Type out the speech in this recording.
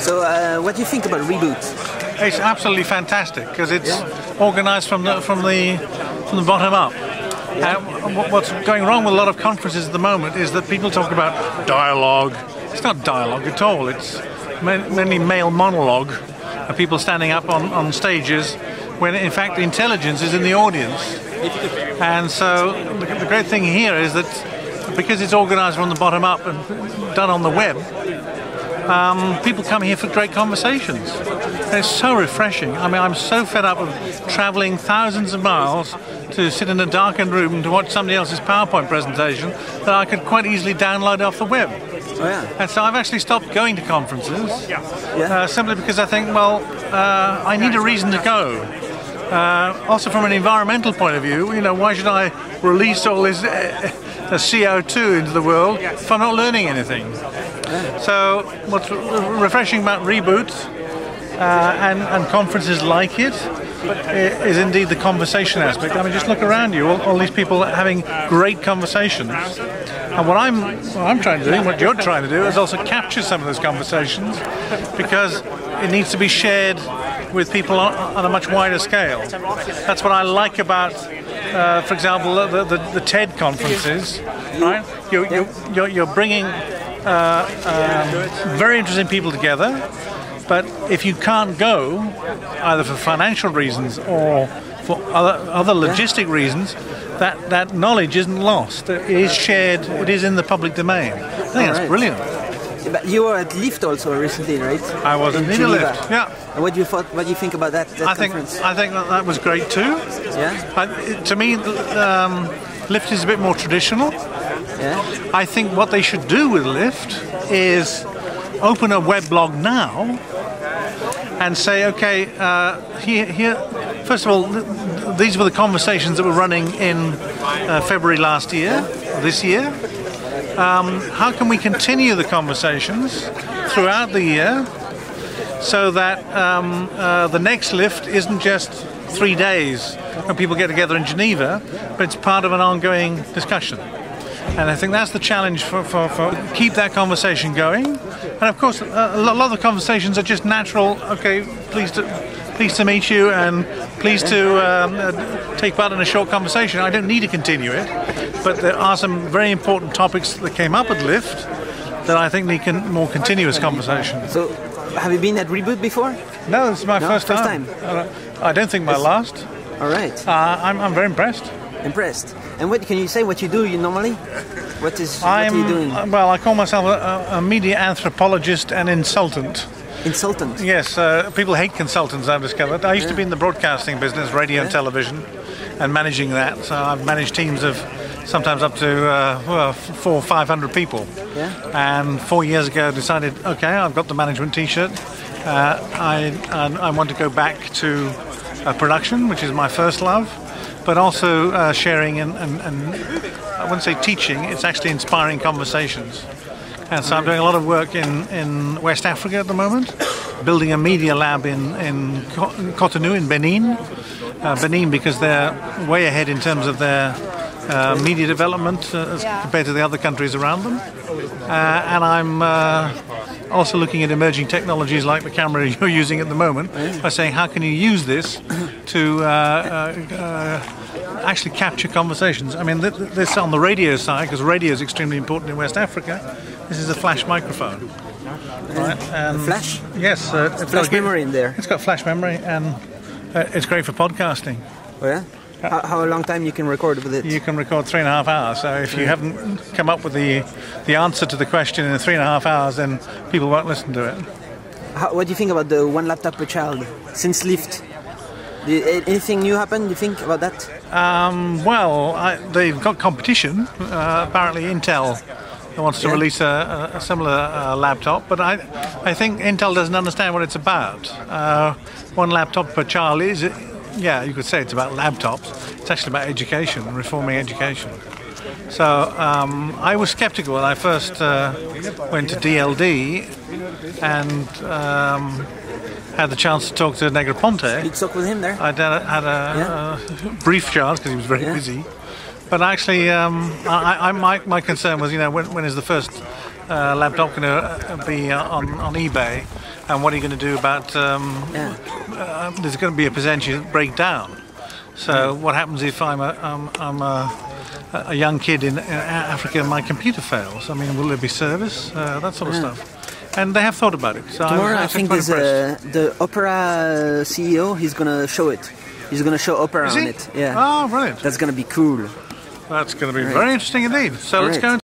So, what do you think about Reboot? It's absolutely fantastic because it's organised from the bottom up. What's going wrong with a lot of conferences at the moment is that people talk about dialogue. It's not dialogue at all. It's mainly male monologue of people standing up on stages when in fact the intelligence is in the audience. And so the great thing here is that because it's organised from the bottom up and done on the web, people come here for great conversations. And it's so refreshing. I mean, I'm so fed up of travelling thousands of miles to sit in a darkened room to watch somebody else's PowerPoint presentation that I could quite easily download off the web. Oh, yeah. And so I've actually stopped going to conferences simply because I think, well, I need a reason to go. Also from an environmental point of view, you know, why should I release all this CO2 into the world if I'm not learning anything? So what's refreshing about Reboot and conferences like it is indeed the conversation aspect. I mean, just look around you, all these people having great conversations. And what I'm trying to do, what you're trying to do, is also capture some of those conversations because it needs to be shared with people on a much wider scale. That's what I like about, for example, the TED conferences. Right? You're bringing very interesting people together, but if you can't go, either for financial reasons or for other logistic reasons, that knowledge isn't lost. It is shared. It is in the public domain. I think that's brilliant. But you were at Lift also recently, right? I was in Lift. Yeah. And what do you think about that conference? I think that was great too. Yeah. To me, Lift is a bit more traditional. Yeah. I think what they should do with Lift is open a web blog now and say, okay, here. First of all, these were the conversations that were running in February last year, this year. How can we continue the conversations throughout the year so that the next Lift isn't just 3 days when people get together in Geneva, but it's part of an ongoing discussion. And I think that's the challenge for keep that conversation going. And of course, a lot of the conversations are just natural. Okay, pleased to meet you, and pleased to take part in a short conversation. I don't need to continue it, but there are some very important topics that came up at Lift that I think need more continuous conversation. So, have you been at Reboot before? No, this is my first time. I don't think my last. All right. I'm very impressed. Impressed. And what can you say? What you do normally? What are you doing? Well, I call myself a media anthropologist and insultant. Insultant? Yes, people hate consultants, I've discovered. I used to be in the broadcasting business, radio and television, and managing that. So I've managed teams of sometimes up to 400 or 500 people. Yeah. And 4 years ago decided, okay, I've got the management T-shirt. I want to go back to production, which is my first love, but also sharing and I wouldn't say teaching, it's actually inspiring conversations. And so I'm doing a lot of work in West Africa at the moment, building a media lab in Cotonou in Benin. Benin because they're way ahead in terms of their media development as compared to the other countries around them. And I'm also looking at emerging technologies like the camera you're using at the moment by saying how can you use this to actually capture conversations. I mean, this on the radio side, because radio is extremely important in West Africa, this is a flash microphone. Right? And flash? Yes. It's flash memory in there. It's got flash memory, and it's great for podcasting. Oh, yeah? How long time you can record with it? You can record 3.5 hours. So if you haven't come up with the answer to the question in 3.5 hours, then people won't listen to it. What do you think about the one laptop per child since Lift? Anything new happen? Do you think about that? They've got competition. Apparently, Intel wants to release a similar laptop, but I think Intel doesn't understand what it's about. One laptop per child is. Yeah, you could say it's about laptops. It's actually about education, reforming education. So I was skeptical when I first went to DLD and had the chance to talk to Negroponte. You talked with him there? I had a brief chance because he was very busy. But actually, my concern was, when is the first laptop going to be on eBay? And what are you going to do about? There's going to be a potential breakdown. So what happens if I'm a young kid in Africa and my computer fails? I mean, will there be service? That sort of stuff. And they have thought about it. So tomorrow, I think there's the opera CEO. He's gonna show it. He's gonna show opera on it. Yeah. Oh, brilliant. That's gonna be cool. That's going to be very interesting indeed. So let's go.